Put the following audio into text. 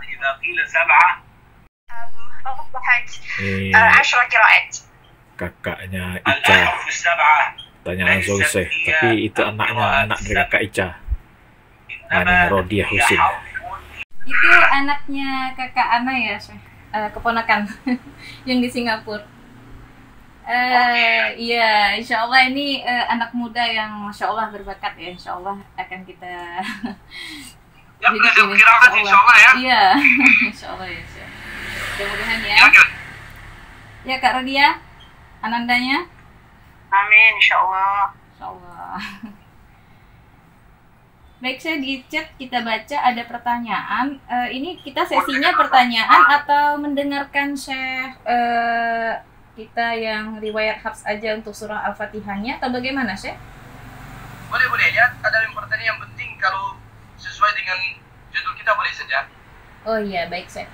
إذا قيل سبعة أصبحت Ini 10 قراءات. kakaknya Ica الأحرف السبعة tanya langsung sih, tapi itu anaknya, anak dari kakak Ica. Ini Rodiah Husin. Itu anaknya kakak Ana ya, Syekh? Keponakan yang di Singapura. Iya, insya Allah ini anak muda yang masya Allah berbakat ya, insya Allah akan kita didik ini, insya Allah ya. Iya, insya Allah ya, Syekh. Mudah-mudahan ya. Ya Kak Rodia, anandanya. Amin, insya Allah. Insya Allah. Baik, saya di chat kita baca ada pertanyaan. Ini kita sesinya pertanyaan atau mendengarkan Syekh kita yang riwayat Hafs aja untuk surah Al-Fatihahnya atau bagaimana, Syekh? Boleh ya, ada yang pertanyaan yang penting kalau sesuai dengan judul kita boleh saja. Oh iya, baik, Syekh.